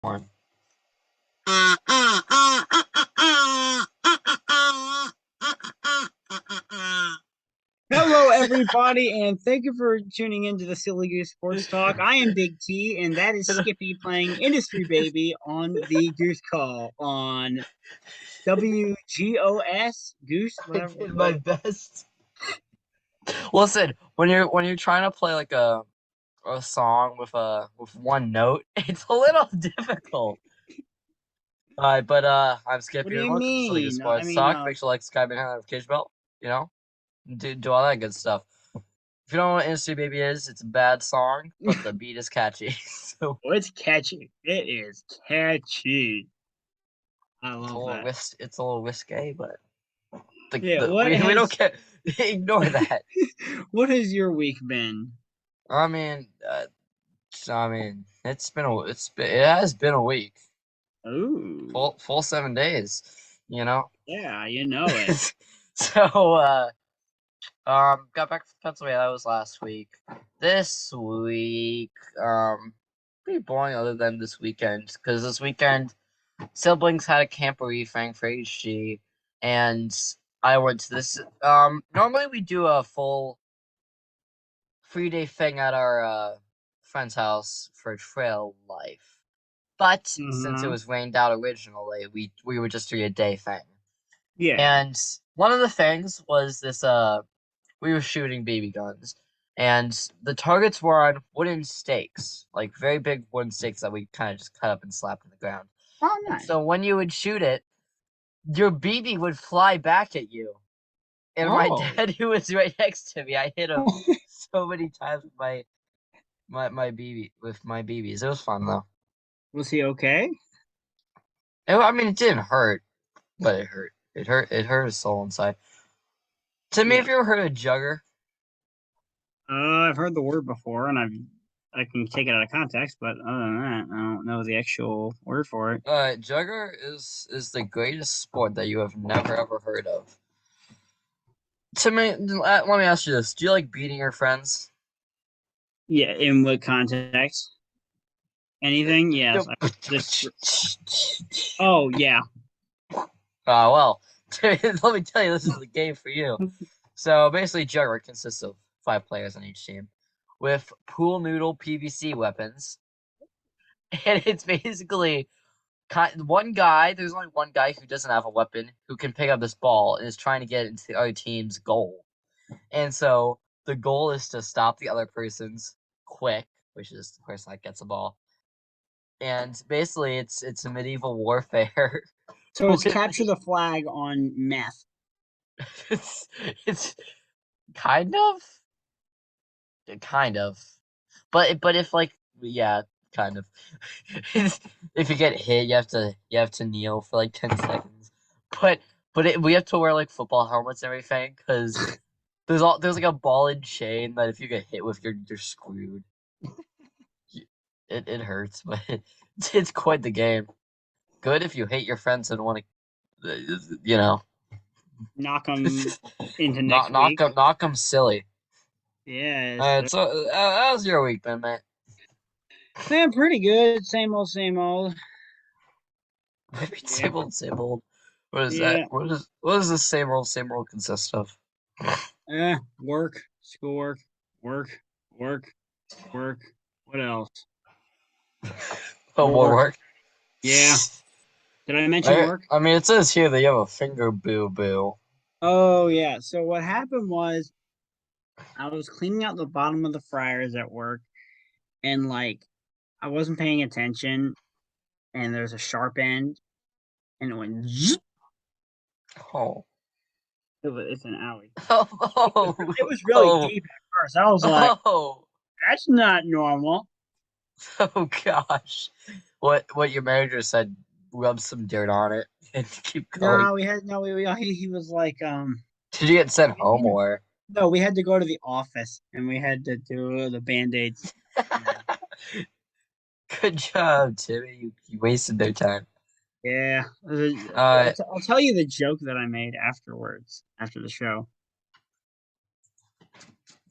One. Hello, everybody, and thank you for tuning into the Silly Goose Sports Talk. I am Big T, and that is Skippy playing Industry Baby on the Goose Call on WGOS Goose, I whatever. did my best. Listen, when you're trying to play like a song with one note, it's a little difficult. All right, but I'm What Skippy do and you welcome to Silly Goose mean? Sports Talk. Make sure to like, subscribe, and hit the notification bell. You know, do all that good stuff. If you don't know what Industry Baby is, it's a bad song, but the beat is catchy. So Oh, it's catchy. It is catchy. I it's a love little that. it's a little risque, but Yeah, we don't care. Ignore that. what has your week been? I mean, it has been a week, Ooh, full 7 days, you know. yeah, you know it. So got back from Pennsylvania. That was last week. This week, pretty boring other than this weekend, because this weekend siblings had a camporee thing for HG, and I went to this. Normally we do a full 3 day thing at our friend's house for trail life. But since it Mm-hmm. was rained out originally, we were just doing a day thing. Yeah. And one of the things was this we were shooting BB guns. And the targets were on wooden stakes, like very big wooden stakes that we kind of just cut up and slapped in the ground. Oh, And nice. so when you would shoot it, your BB would fly back at you. And my Oh. dad, who was right next to me, I hit him so many times with my BB with my BBs. It was fun though. Was he okay? I mean, it didn't hurt, but it hurt. It hurt his soul inside. Tim, have Yeah. you ever heard of Jugger? I've heard the word before, and I can take it out of context, but other than that, I don't know the actual word for it. Jugger is the greatest sport that you have never ever heard of. Timmy, let me ask you this: do you like beating your friends? Yeah, in what context? Anything? Yes. Nope. This. Oh yeah. Well, Timmy, let me tell you, this is the game for you. So basically, Jugger consists of 5 players on each team with pool noodle PVC weapons, and it's basically one guy. There's only one guy who doesn't have a weapon who can pick up this ball and is trying to get it into the other team's goal. And so the goal is to stop the other person's quick, which is the person that gets the ball. And basically, it's a medieval warfare. So it's with capture the flag on meth. it's it's kind of kind of, but if like yeah, kind of. If you get hit, you have to kneel for like 10 seconds. But we have to wear like football helmets and everything because there's like a ball and chain that if you get hit with, you're screwed. It hurts, but it's quite the game. Good if you hate your friends and want to, Knock them into knock next week. knock them silly. Yes. All right, so how's your week been, mate? Man, pretty good. Same old, same old. Maybe Yeah. same old. What is that? Yeah. What does the same old consist of? Work, schoolwork, work, work, work. What else? Oh, more Work. work. Yeah. Did I mention work? I mean, it says here that you have a finger boo boo. Oh yeah. So what happened was I was cleaning out the bottom of the fryers at work and like I wasn't paying attention and there's a sharp end and it went zzz. Oh. It's an alley. Oh. It was really Oh. deep at first. I was like, Oh. that's not normal. Oh gosh. What your manager said, rub some dirt on it and keep going. No, we had no he was like Did you get sent home or? no, we had to go to the office and we had to do the band-aids. Good job, Timmy. You wasted no time. Yeah. Uh, I'll tell you the joke that I made afterwards, after the show.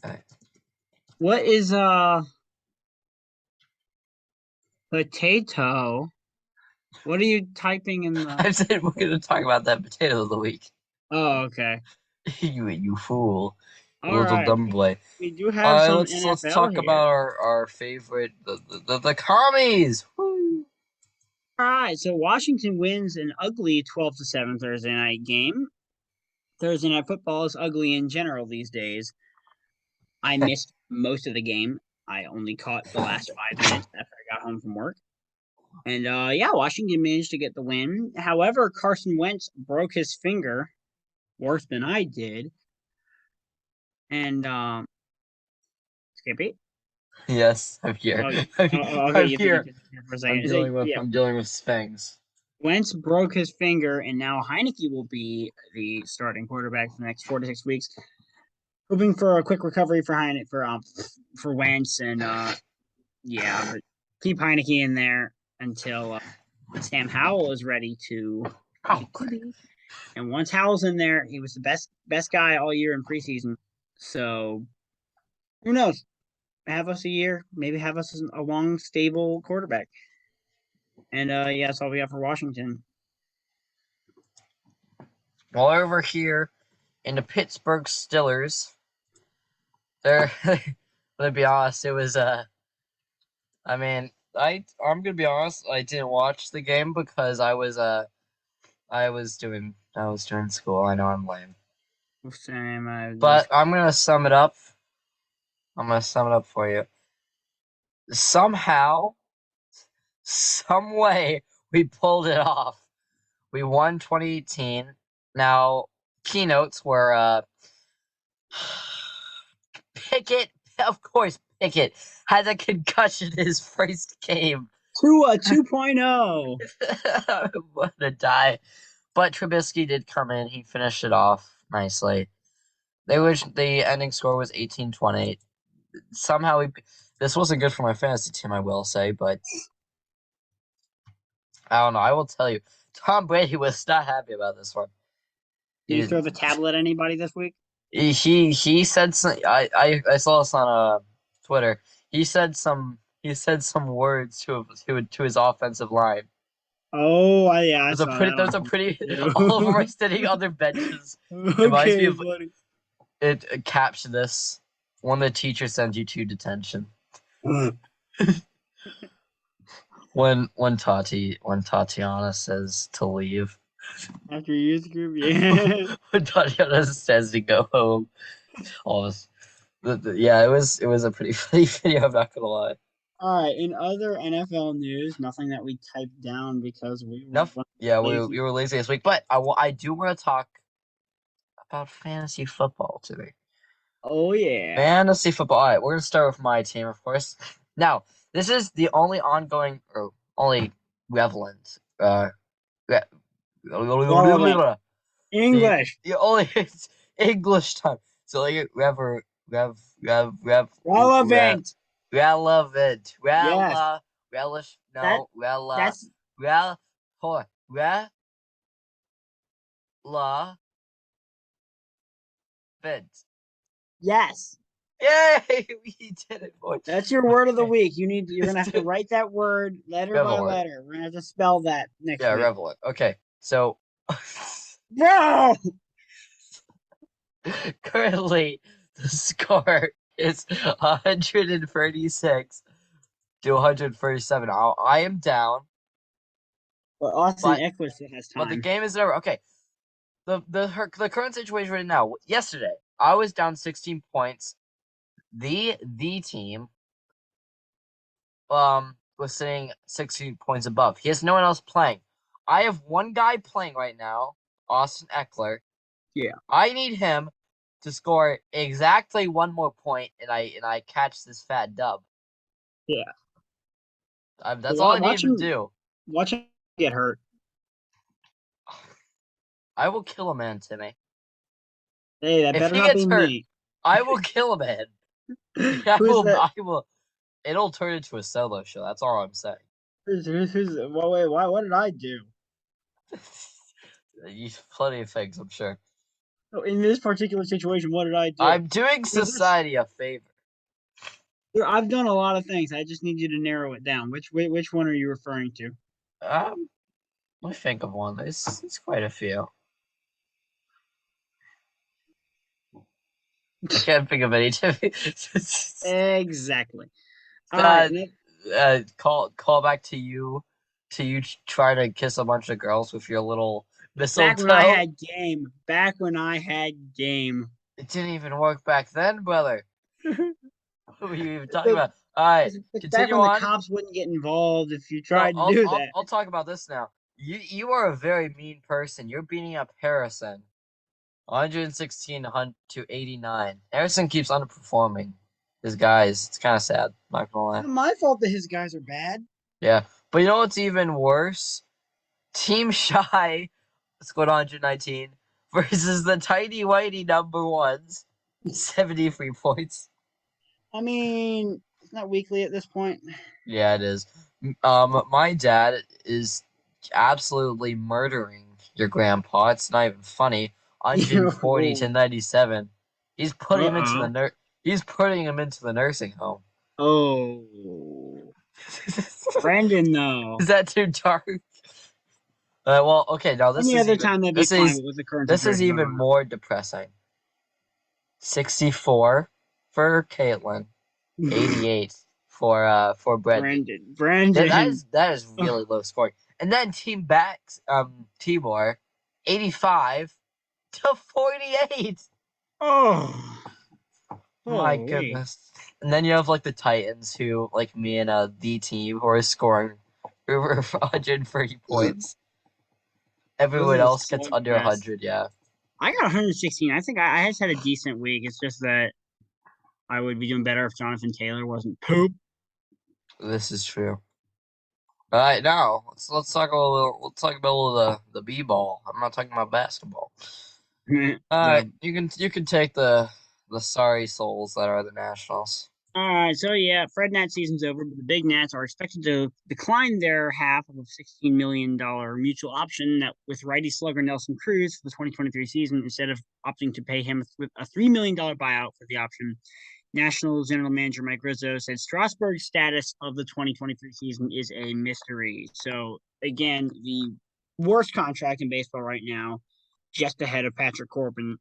uh, What is potato What are you typing in the? I said we're gonna talk about that potato of the week. Oh, okay. You fool, you All little right. dumb boy. We do have All right, some let's NFL talk here. about our favorite the commies. Woo. All right. So Washington wins an ugly 12-7 Thursday night game. Thursday night football is ugly in general these days. I missed most of the game. I only caught the last 5 minutes after I got home from work. And yeah, Washington managed to get the win. However, Carson Wentz broke his finger worse than I did. And Skippy. Yes, I'm here. Oh, okay. I'm You think you here. disappeared for a second? So yeah, I'm dealing with Spangs. Wentz broke his finger, and now Heineke will be the starting quarterback for the next 4 to 6 weeks. Hoping for a quick recovery for Heineke for Wentz, and yeah, but keep Heineke in there until Sam Howell is ready to Oh, be QB. And once Howell's in there, he was the best guy all year in preseason. So who knows? Have us a year, maybe have us a long, stable quarterback. And yeah, that's all we got for Washington. well, over here in the Pittsburgh Steelers, they're. Let me be honest. It was I mean, I'm gonna be honest. I didn't watch the game because I was doing school. I know I'm lame, Same, but I'm gonna sum it up. I'm gonna sum it up for you. Somehow, some way, we pulled it off. We won 2018. Now, keynotes were Pickett, of course, Pickett had a concussion his first game. Tua 2.0. What a die. But Trubisky did come in. He finished it off nicely. The ending score was 18-28. Somehow this wasn't good for my fantasy team, I will say, but I don't know. I will tell you, Tom Brady was not happy about this one. Did you He throw the tablet at anybody this week? he said some. I saw this on Twitter. He said some words to his offensive line. Oh, yeah, I saw that Those on are pretty. Twitter All of them are too. sitting on their benches. It reminds me Okay, of buddy. it. Caption this: when the teacher sends you to detention. When Tatiana says to leave. After youth group, yeah. When Tatiana says to go home. All this. Yeah, it was a pretty funny video. I'm not gonna lie. All right. In other NFL news, nothing that we typed down because we were Enough. Yeah, lazy. we were lazy this week, but I do want to talk about fantasy football today. Oh yeah. Fantasy football. All right, we're gonna start with my team, of course. Now, this is the only ongoing or only relevant. Re- Relevant the English. the only it's English time. So like Relevant. relevant Yes. relish That no rela that's rel hold re la vent. yes. Yay! We did it, boy. That's your word of the Okay, week. You're let's gonna have do to write that word letter by relevant. letter. We're gonna have to spell that next Yeah, week. relevant. Okay, so No. currently the score is 136 to 137. I am down, But Austin but Eckler still has the time. game is over. Okay, the current situation right now. Yesterday, I was down 16 points. The team was sitting 16 points above. He has no one else playing. I have one guy playing right now, Austin Eckler. Yeah. I need him to score exactly one more point, and I catch this fat dub. Yeah. That's all I need Watch him to him. do. Watch him get hurt. I will kill a man, Timmy. Hey, that If better he not gets be hurt, me. I will kill a man. I Who's will. that? I will. It'll turn into a solo show. That's all I'm saying. Well, wait, why? What did I do? Plenty of things, I'm sure. So in this particular situation, what did I do? I'm doing Was this? society a favor. I've done a lot of things. I just need you to narrow it down. Which one are you referring to? Um, Let me think of one. There's quite a few. I can't think of any. Exactly. All right. uh, call back to you trying to kiss a bunch of girls with your little Back when I mistletoe. had game. Back when I had game. It didn't even work back then, brother. What were you even talking The, about? All right, it's back continue when the on. cops wouldn't get involved if you No, tried to do that. I'll talk about this now. You are a very mean person. You're beating up Harrison, 116 to 89. Harrison keeps underperforming his guys. It's kind of sad. Not gonna It's lie. not my fault that his guys are bad. Yeah, but you know what's even worse? Team Shy scored 119 versus the Tidy Whitey number ones, 73 points. I mean, it's not weekly at this point. Yeah, it is. My dad is absolutely murdering your grandpa. It's not even funny. 140 to 97. He's putting him into Uh-oh. he's putting him into the nursing home. Oh. Brandon, though. Is that too dark? Well, okay, now Any other time that'd be fine, but with the current this is situation going even on. more depressing. 64 for Caitlin, 88 for Brendan. Brandon. That is Oh. really low scoring. And then Team Backs, Timor, 85 to 48. Oh. My Holy. goodness. And then you have like the Titans who, like me and the team, who are scoring over 130 points. This Everyone is else a gets under slugfest. 100, yeah. I got 116. I think I just had a decent week. It's just that I would be doing better if Jonathan Taylor wasn't poop. This is true. All right, now let's talk about a little the b-ball. I'm not talking about basketball. All right, The you can take the sorry souls that are the Nationals. All right, so yeah, Fred Nat season's over, but the Big Nats are expected to decline their half of a $16 million mutual option that with righty slugger Nelson Cruz for the 2023 season instead of opting to pay him with a $3 million buyout for the option. Nationals general manager Mike Rizzo said Strasburg's status of the 2023 season is a mystery. So again, the worst contract in baseball right now, just ahead of Patrick Corbin.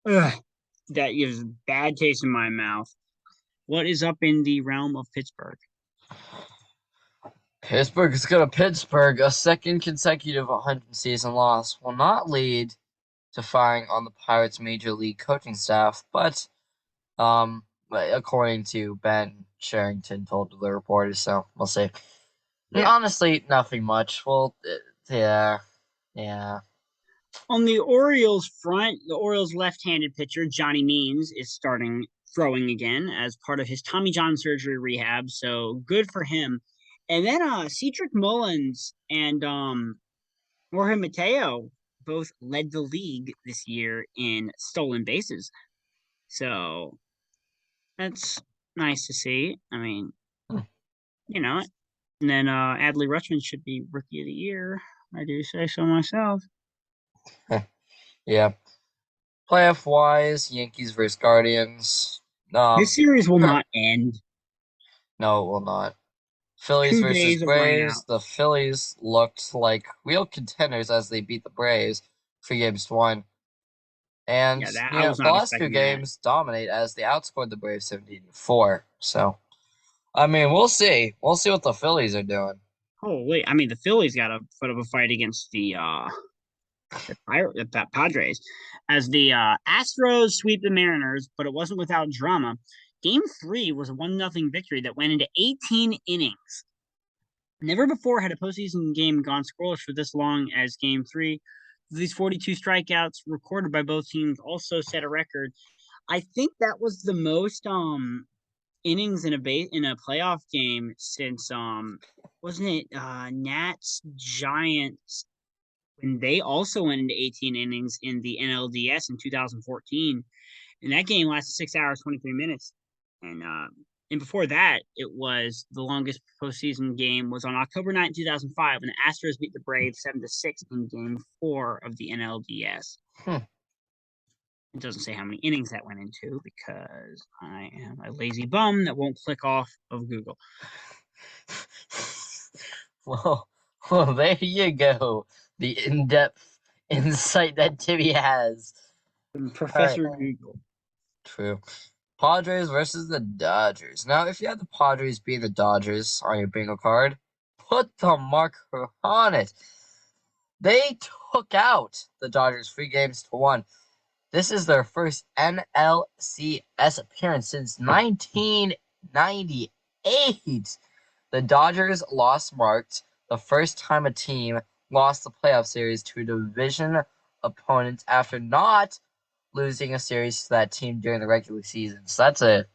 Ugh, that gives bad taste in my mouth. What is up in the realm of Pittsburgh? Pittsburgh is going to Pittsburgh. A second consecutive 100 season loss will not lead to firing on the Pirates' major league coaching staff, but according to Ben Sherrington told the reporters, so we'll see. And Yeah. honestly, nothing much. Well, yeah, yeah. On the Orioles front, the Orioles left-handed pitcher Johnny Means is starting throwing again as part of his Tommy John surgery rehab. So good for him. And then Cedric Mullins and Jorge Mateo both led the league this year in stolen bases. So that's nice to see. I mean, Hmm. you know, and then Adley Rutschman should be rookie of the year. I do say so myself. Yeah. Playoff wise, Yankees versus Guardians. This Um, series will not end. no, it will not. Phillies 2 days versus of Braves. The rainouts. Phillies looked like real contenders as they beat the Braves 3 games to 1. And Yeah, that you I know, was the not last two expecting that. games dominate as they outscored the Braves 17-4. So I mean, we'll see. We'll see what the Phillies are doing. Holy, I mean, the Phillies got to put up a fight against the Padres as the Astros sweep the Mariners, but it wasn't without drama. Game 3 was a 1-0 victory that went into 18 innings. Never before had a postseason game gone scoreless for this long as Game 3. These 42 strikeouts recorded by both teams also set a record. I think that was the most innings in a playoff game since wasn't it Nats Giants when they also went into 18 innings in the NLDS in 2014, and that game lasted 6 hours 23 minutes, and before that it was the longest postseason game was on October 9th, 2005 when the Astros beat the Braves 7-6 in Game 4 of the NLDS. Hmm. It doesn't say how many innings that went into because I am a lazy bum that won't click off of Google. Well, Well, there you go. The in-depth insight that Timmy has. From All right, Professor Google. true. Padres versus the Dodgers. Now, if you had the Padres being the Dodgers on your bingo card, put the marker on it. They took out the Dodgers 3 games to 1. This is their first NLCS appearance since 1998. The Dodgers loss marked the first time a team lost the playoff series to a division opponent after not losing a series to that team during the regular season. So it's a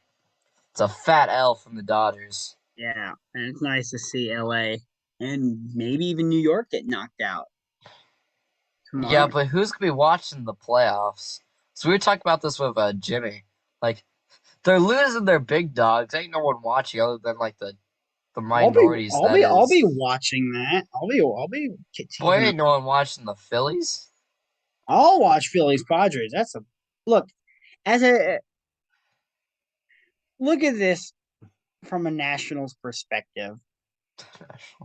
fat L from the Dodgers. Yeah, and it's nice to see LA and maybe even New York get knocked out Yeah, tomorrow. but who's gonna be watching the playoffs? So we were talking about this with Jimmy. Like they're losing their big dogs. Ain't no one watching other than like the I'll be minorities. I'll That be I'll be is, watching that. I'll be boy, taking. ain't no one watching the Phillies. I'll watch Phillies Padres. That's a look as a look at this from a Nationals perspective.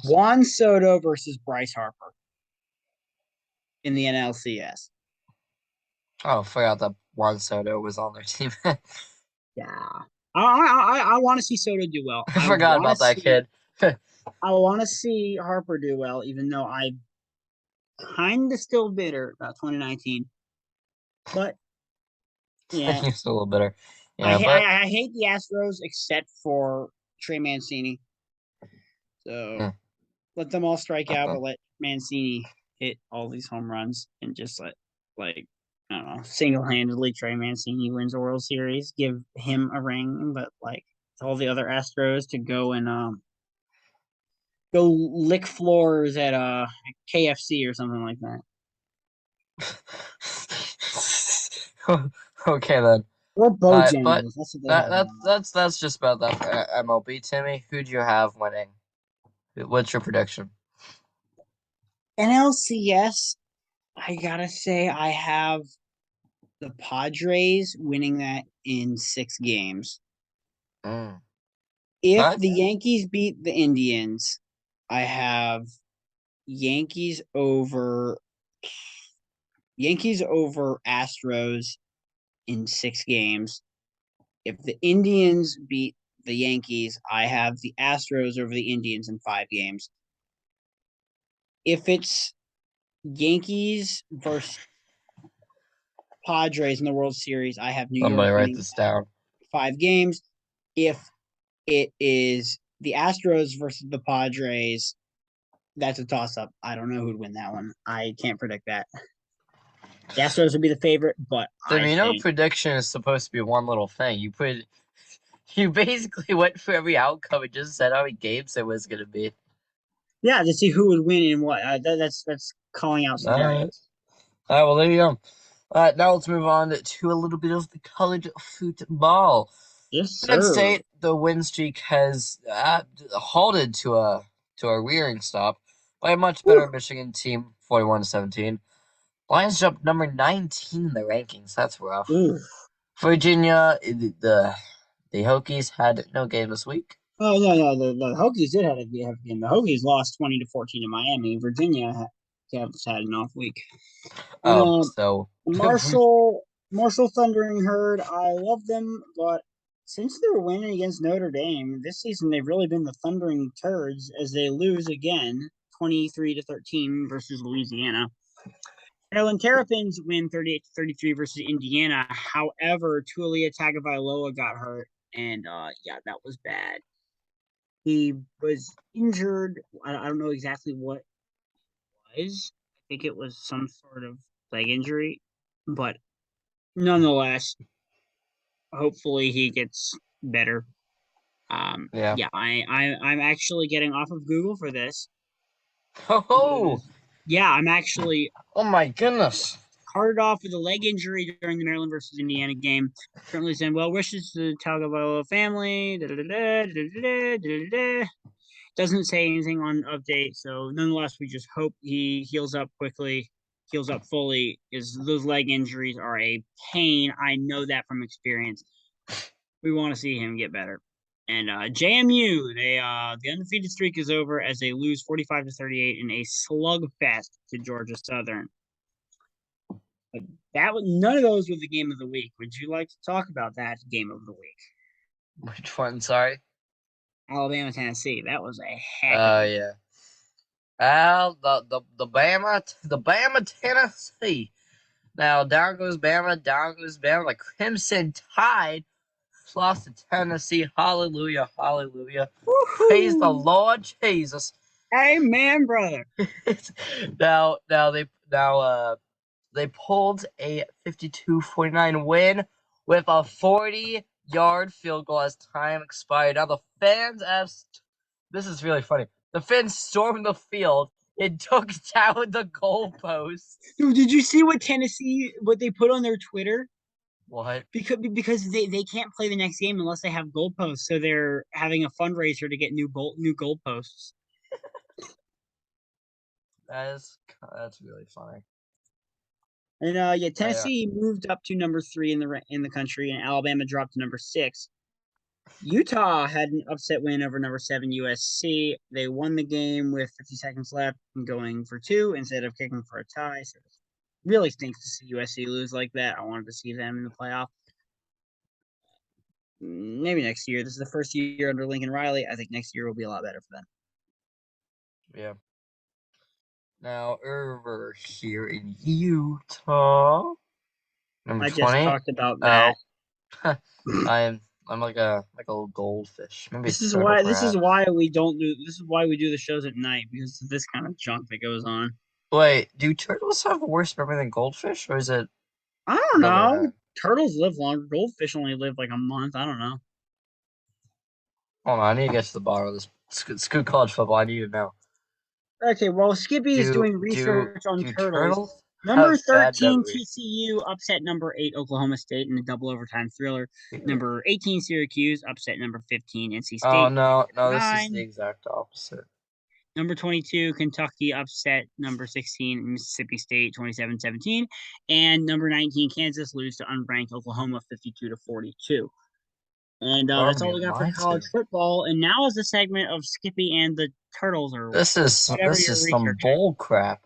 Juan Soto versus Bryce Harper in the NLCS. Oh, I forgot that Juan Soto was on their team. Yeah, I want to see Soto do well. I forgot about that kid. I want to see Harper do well, even though I kind of still bitter about 2019. But yeah, He's a little bitter. Yeah, but I hate the Astros except for Trey Mancini. So hmm, let them all strike out, uh-huh. but let Mancini hit all these home runs and just like I don't know, single handedly Trey Mancini wins the World Series. Give him a ring, but like all the other Astros to go and go lick floors at KFC or something like that. Okay then. Or But Bojangles. That's what they that have that now. that's just about that for MLB. Timmy, who do you have winning? What's your prediction? NLCS, I gotta say, I have the Padres winning that in 6 games. Mm. If What? the Yankees beat the Indians, I have Yankees over Yankees over Astros in 6 games. If the Indians beat the Yankees, I have the Astros over the Indians in 5 games. If it's Yankees versus Padres in the World Series, I have New York Somebody write winning this down. 5 games. If it is the Astros versus the Padres, that's a toss up. I don't know who'd win that one. I can't predict that. The Astros would be the favorite, but I Timmy, think prediction is supposed to be one little thing. You basically went for every outcome and just said how many games it was gonna be. yeah, to see who would win and what. That's calling out All right. scenarios. All right, well, there you go. All right, now let's move on to a little bit of the college football. Yes, Penn sir. State, the win streak has halted to a rearing stop by a much better Whew. Michigan team, 41-17. Lions jumped number 19 in the rankings. That's rough. Ooh. Virginia, the Hokies had no game this week. Oh no, the Hokies did have a game. The Hokies lost 20-14 to Miami. Virginia has had an off week. And So Marshall Thundering Herd, I love them, but since they're winning against Notre Dame this season, they've really been the Thundering Turds as they lose again, 23-13 versus Louisiana. Maryland Terrapins win 38-33 versus Indiana. However, Tulia Tagovailoa got hurt, and yeah, that was bad. He was injured. I don't know exactly what it was. I think it was some sort of leg injury, but nonetheless, hopefully he gets better. yeah. Yeah, I'm actually getting off of Google for this Ho ho! because yeah, I'm actually Oh my goodness! carted off with a leg injury during the Maryland versus Indiana game. Currently saying well wishes to the Tagovailoa family. Doesn't say anything on update, so nonetheless, we just hope he heals up quickly, heals up fully. Is those leg injuries are a pain. I know that from experience. We want to see him get better. And JMU, the undefeated streak is over as they lose 45-38 in a slugfest to Georgia Southern. But none of those were the game of the week. Would you like to talk about that game of the week? Which one? Sorry. Alabama, Tennessee. That was a heck of a Yeah. Well, the Bama Tennessee. Now down goes Bama, down goes Bama. The Crimson Tide lost to Tennessee. Hallelujah, hallelujah. Praise the Woohoo! Lord Jesus. Amen, brother. They pulled a 52-49 win with a 40-yard field goal as time expired. Now the fans asked, this is really funny. The fans stormed the field and took down the goalposts. Dude, did you see what they put on their Twitter? What? Because they can't play the next game unless they have goalposts. So they're having a fundraiser to get new goalposts. That's really funny. And Yeah. Tennessee moved up to number 3 in the country, and Alabama dropped to number 6. Utah had an upset win over number 7 USC. They won the game with 50 seconds left and going for 2 instead of kicking for a tie. So it really stinks to see USC lose like that. I wanted to see them in the playoff. Maybe next year. This is the first year under Lincoln Riley. I think next year will be a lot better for them. Yeah. Now over here in Utah, number I just 20. talked about Oh, that. I'm like a little goldfish. Maybe a turtle, This is perhaps. why we don't do this is why we do the shows at night, because of this kind of junk that goes on. Wait, do turtles have worse memory than goldfish, or is it I don't the other know. way? Turtles live longer. Goldfish only live like a month. I don't know. Hold on, I need to get to the bottom of this. It's good college football. I need to know. Okay, well, Skippy is Do doing do research on do turtles. turtles Number have bad 13 memory? TCU upset number 8 Oklahoma State in a double overtime thriller. Number 18 Syracuse upset number 15 NC Oh State no, no, this is the 9. exact opposite. Number 22 Kentucky upset number 16 Mississippi State 27-17, and number 19 Kansas lose to unranked Oklahoma 52-42. And that's all we got for college Two. football. And now is the segment of Skippy and the Turtles, or whatever This you're is some researching. bull crap.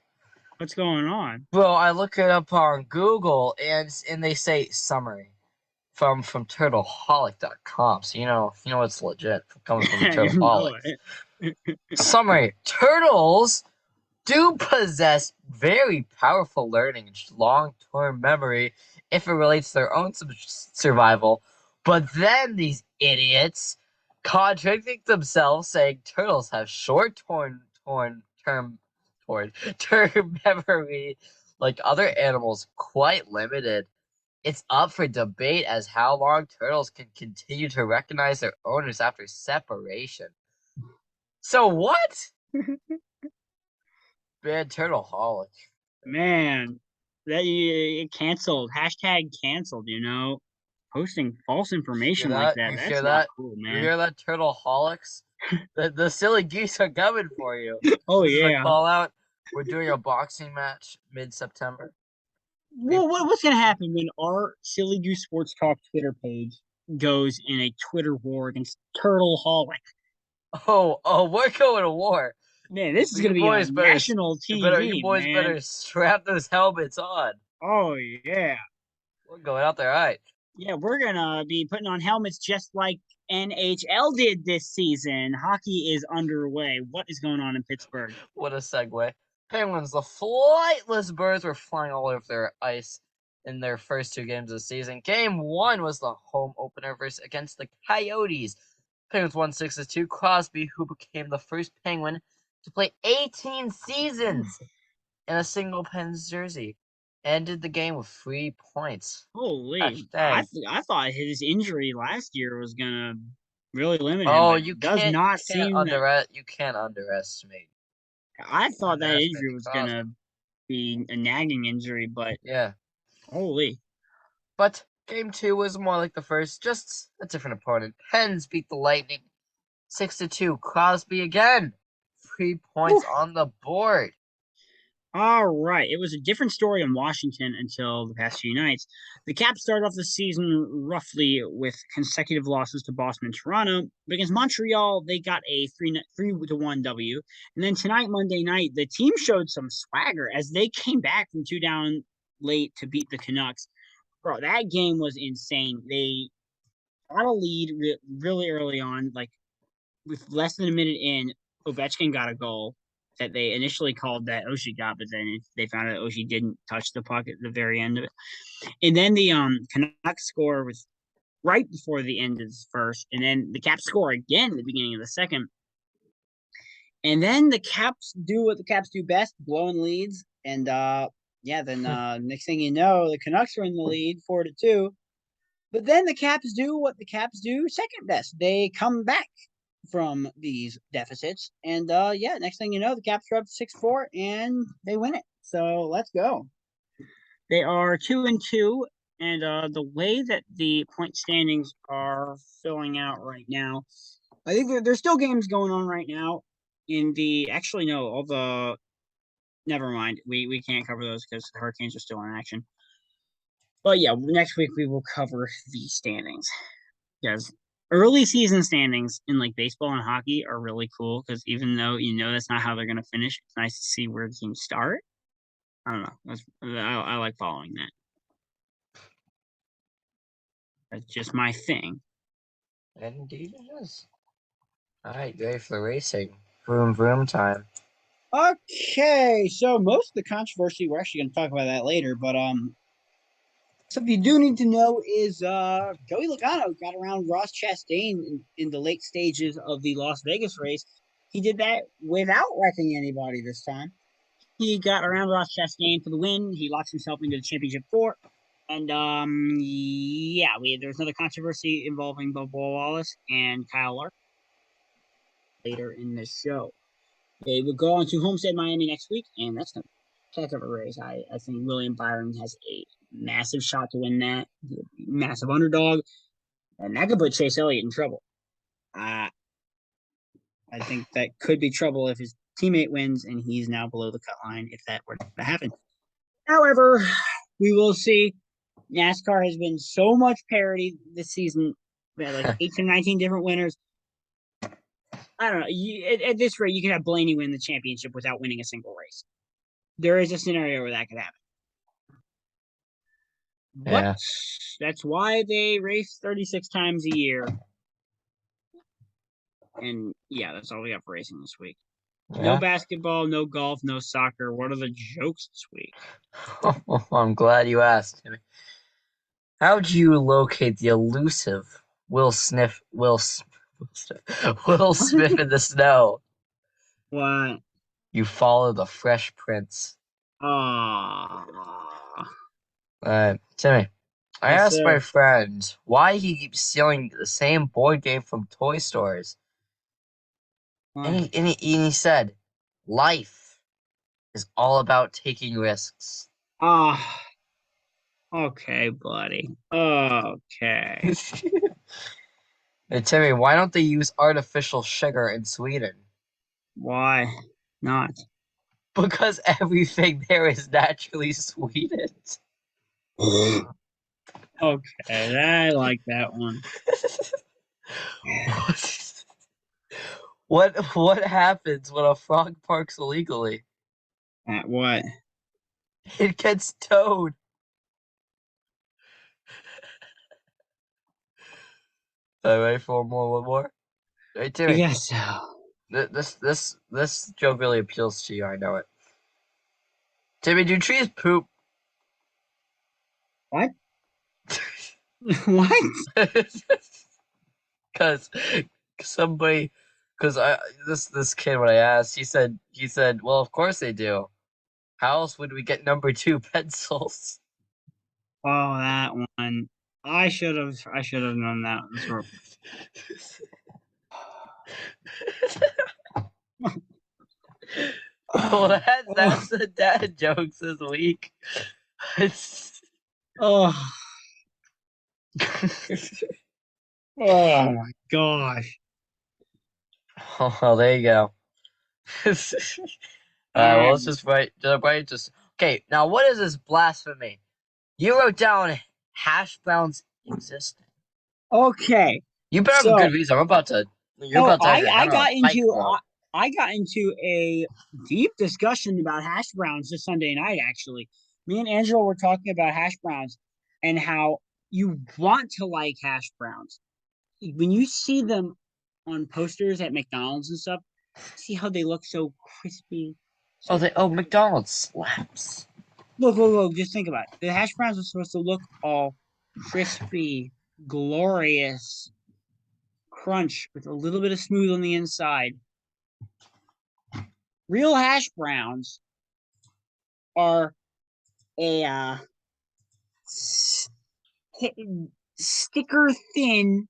What's going on? Well, I look it up on Google and they say summary from turtleholic.com. So you know it's legit coming from the You know Turtleholic. it. Summary: Turtles do possess very powerful learning and long-term memory if it relates to their own survival. But then these idiots contradict themselves, saying turtles have term memory like other animals, quite limited. It's up for debate as how long turtles can continue to recognize their owners after separation. So what? Bad turtleholic. Man, that it canceled. Hashtag canceled, Posting false Hear information like that? that. You hear That's not that? cool, You man. hear that, turtleholics? The silly geese are coming for you. Oh, This is a yeah. call out. We're doing a boxing match mid-September. Well, what's going to happen when our Silly Goose Sports Talk Twitter page goes in a Twitter war against Turtle Holic? We're going to war. Man, this is going You to be on boys national you TV, boys man. better strap those helmets on. Oh, yeah. We're going out there, all right. Yeah, we're going to be putting on helmets just like NHL did this season. Hockey is underway. What is going on in Pittsburgh? What a segue. Penguins, the flightless birds were flying all over their ice in their first 2 games of the season. Game 1 was the home opener against the Coyotes. Penguins won 6-2. Crosby, who became the first Penguin to play 18 seasons in a single Pens jersey, ended the game with 3 points. Holy, Hashtag. I thought his injury last year was gonna really limit him, Oh, but it does not seem that. you can't underestimate I thought that injury was Crosby. gonna be a nagging injury, but Yeah. holy, But game 2 was more like the first, just a different opponent. Pens beat the Lightning 6-2. Crosby again. 3 points Whew. on the board. All right. It was a different story in Washington until the past few nights. The Caps started off the season roughly with consecutive losses to Boston and Toronto. But against Montreal, they got a 3-1 W. And then tonight, Monday night, the team showed some swagger as they came back from two down late to beat the Canucks. Bro, that game was insane. They got a lead really early on, like with less than a minute in, Ovechkin got a goal that they initially called that Oshie got, but then they found out Oshie didn't touch the puck at the very end of it. And then the Canucks score was right before the end of the first, and then the Caps score again at the beginning of the second. And then the Caps do what the Caps do best, blowing leads. And yeah, then next thing you know, the Canucks are in the lead 4-2. But then the Caps do what the Caps do second best. They come back from these deficits. And yeah, next thing you know, the Caps are up 6-4 and they win it. So let's go. They are 2-2. And the way that the point standings are filling out right now, I think there's still games going on right now. In the actually no, all the never mind. We can't cover those because the Hurricanes are still in action. But yeah, next week we will cover the standings. Yes. Early season standings in like baseball and hockey are really cool because even though you know that's not how they're going to finish, it's nice to see where the teams start. I don't know. I like following that. That's just my thing. Indeed it is. All right, ready for the racing. Vroom vroom time. Okay, so most of the controversy we're actually going to talk about that later, but something you do need to know is Joey Logano got around Ross Chastain in the late stages of the Las Vegas race. He did that without wrecking anybody this time. He got around Ross Chastain for the win. He locks himself into the championship four. And yeah, there was another controversy involving Bubba Wallace and Kyle Lark later in the show. They will go on to Homestead, Miami next week, and that's a heck of a race. I think William Byron has a massive shot to win that. Massive underdog, and that could put Chase Elliott in trouble. I think that could be trouble if his teammate wins and he's now below the cut line if that were to happen. However, we will see. NASCAR has been so much parity this season. We had like 18 or 19 different winners. I don't know. At this rate, you could have Blaney win the championship without winning a single race. There is a scenario where that could happen. But Yeah. that's why they race 36 times a year. And yeah, that's all we got for racing this week. No Yeah. basketball, no golf, no soccer. What are the jokes this week? I'm glad you asked. How'd you locate the elusive Will Smith in the snow? What? You follow the Fresh Prince. Ah, Timmy, I yes, asked my sir. friend why he keeps stealing the same board game from toy stores, and Why? he said, "Life is all about taking risks." Ah, okay, buddy. Okay. Hey Timmy, why don't they use artificial sugar in Sweden? Why not? Because everything there is naturally sweetened. Okay, I like that one. What happens when a frog parks illegally? At what? It gets towed. All right, for one more. Hey I Timmy, guess so. this joke really appeals to you. I know it. Timmy, do trees poop? What? What? Because somebody, because I this kid when I asked, he said, well, of course they do. How else would we get number two pencils? Oh, that one. I should have known that. Well, Oh, that's the dad jokes this week. It's- oh, oh my gosh. oh, well, there you go. Well, let's just write. Okay. Now, what is this blasphemy? You wrote down hash browns existing. Okay. You better have a good reason. You're about to have your head on a pike pole. I got into a deep discussion about hash browns this Sunday night. Actually, me and Angela were talking about hash browns and how you want to like hash browns when you see them on posters at McDonald's and stuff. See how they look so crispy. McDonald's slaps. Look! Just think about it. The hash browns are supposed to look all crispy, glorious, crunch with a little bit of smooth on the inside. Real hash browns are a sticker thin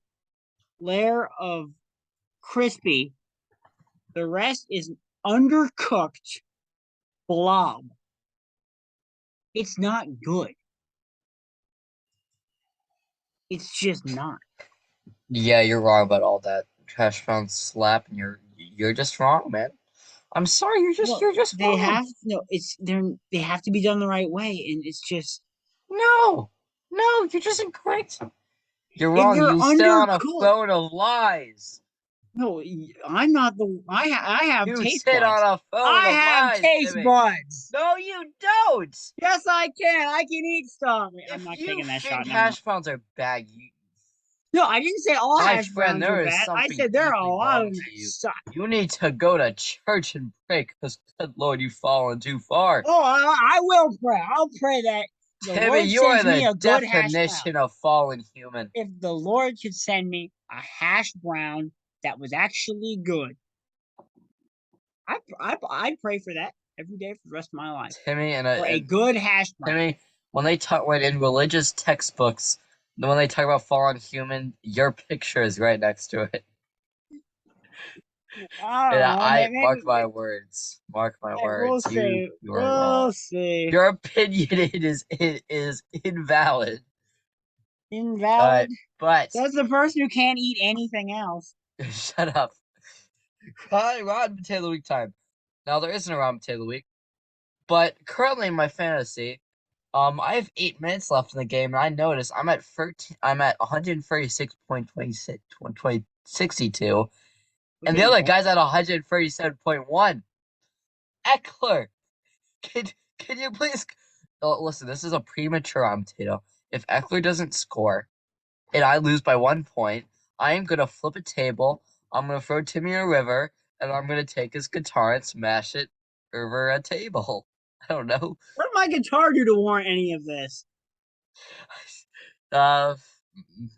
layer of crispy. The rest is undercooked blob. It's not good. It's just not. Yeah, you're wrong about all that. Hash browns slap, and you're just wrong, man. I'm sorry, you're just they wrong. They have to be done the right way, and it's just no, you're just incorrect. You're wrong. You sit on a throne of lies. No, I'm not the. I have you taste sit buds. on a throne I of have lies, taste Timmy. buds. No, you don't. Yes, I can. I can eat stuff. I'm If not you taking that think shot. hash browns are bad, No, I didn't say all my hash friend, browns are there is bad. I something said there are a deeply lot of wrong them to that you. suck. You need to go to church and pray, because good Lord, you've fallen too far. Oh, I will pray. I'll pray that the Timmy, Lord you are sends me the a good hash brown. definition of fallen human. If the Lord could send me a hash brown that was actually good, I'd pray for that every day for the rest of my life. Timmy, for a good hash brown. Timmy, when in religious textbooks, when they talk about fallen human, your picture is right next to it. Mark my words. Mark my words. You are wrong. We'll see. Your opinion is invalid. Invalid. But that's the person who can't eat anything else. Shut up. Rotten Potato Week time. Now there isn't a Rotten Potato Week, but currently in my fantasy, I have 8 minutes left in the game, and I notice I'm at 136.62, and the other guy's at 137.1. Eckler, can you please? Oh, listen, this is a premature Rotten Potato. If Eckler doesn't score, and I lose by 1 point, I am gonna flip a table. I'm gonna throw Timmy a river, and I'm gonna take his guitar and smash it over a table. I don't know. What did my guitar do to warrant any of this?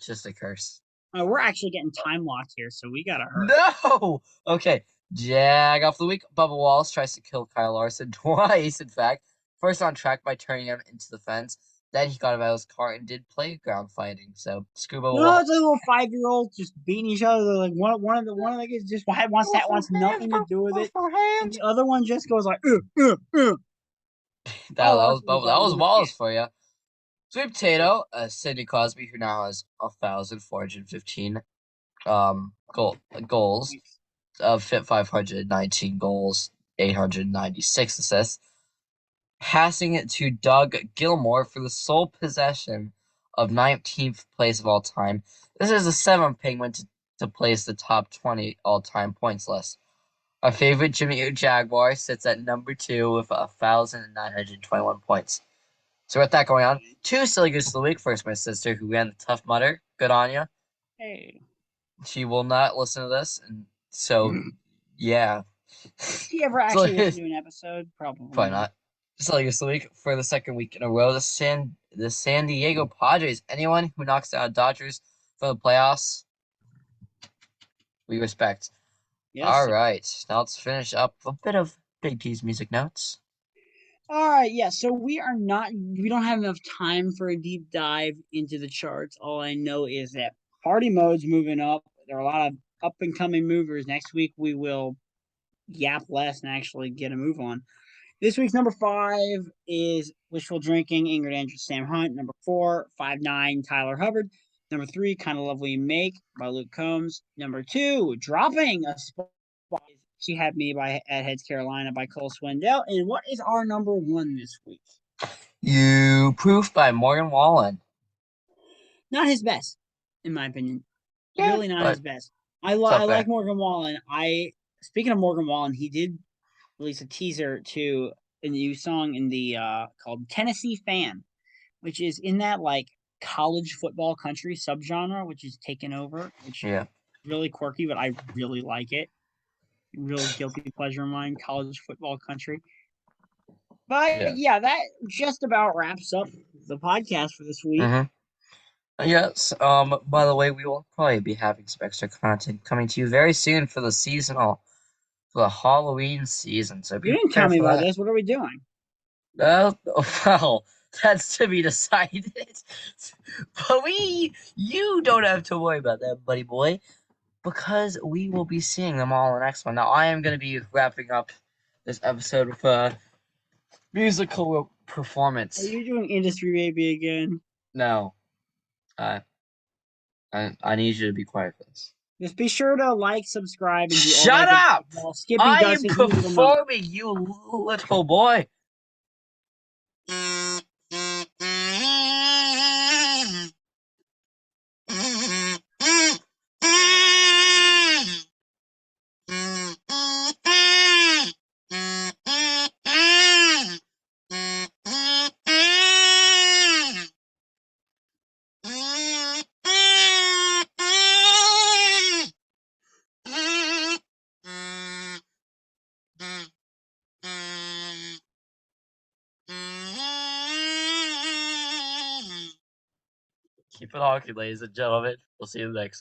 Just a curse. We're actually getting time locked here, so we gotta hurry. No! Okay. Jag off the week. Bubba Wallace tries to kill Kyle Larson twice, in fact. First on track by turning him into the fence. Then he got out of his car and did playground fighting. So Scuba Wallace. It's a little 5-year-old just beating each other. Like one of the kids just wants nothing to do with it. And the other one just goes like, That was Wallace for you. Sweet Potato, Sidney Crosby, who now has 1,415 goals, fit 519 goals, 896 assists, passing it to Doug Gilmore for the sole possession of 19th place of all time. This is the 7th Penguin to place the top 20 all-time points list. Our favorite Jimmy Jaguar sits at number 2 with 1,921 points. So with that going on, 2 silly goose of the week. First, my sister, who ran the Tough Mudder. Good on you. Hey. She will not listen to this, and so, yeah. Did she ever actually listen to an episode? Probably not. Silly goose of the week for the 2nd week in a row. The San Diego Padres. Anyone who knocks out Dodgers for the playoffs, we respect. Yes, all right, now let's finish up a bit of Big T's music notes. All right, yeah. So we don't have enough time for a deep dive into the charts. All I know is that party mode's moving up. There are a lot of up and coming movers. Next week we will yap less and actually get a move on. This week's number 5 is Wishful Drinking, Ingrid Andrews, Sam Hunt. Number 4, 5'9", Tyler Hubbard. Number 3, Kind of Lovely Make by Luke Combs. Number 2, dropping a spot, She Had Me at Heads Carolina by Cole Swindell. And what is our number one this week? You Proof by Morgan Wallen. Not his best, in my opinion. Yeah, Really not his but best. I it's up like there. Morgan Wallen. Speaking of Morgan Wallen, he did release a teaser to a new song in the called Tennessee Fan, which is in that like college football country subgenre, which is taken over, which Yeah. really quirky, but I really like it. Real guilty pleasure of mine, college football country. But Yeah. yeah, that just about wraps up the podcast for this week. Yes. By the way, we will probably be having some extra content coming to you very soon for the Halloween season. So You be didn't tell prepared me for about that. this. What are we doing? Well, that's to be decided. But you don't have to worry about that, buddy boy, because we will be seeing them all in the next one. Now, I am going to be wrapping up this episode with a musical Are performance. you doing Industry Baby again? No, I, I need you to be quiet for this. Just be sure to like, subscribe, and do all Shut that good stuff up! while Skippy I does am his new little number. performing, you little boy. Keep it honky, ladies and gentlemen. We'll see you next one.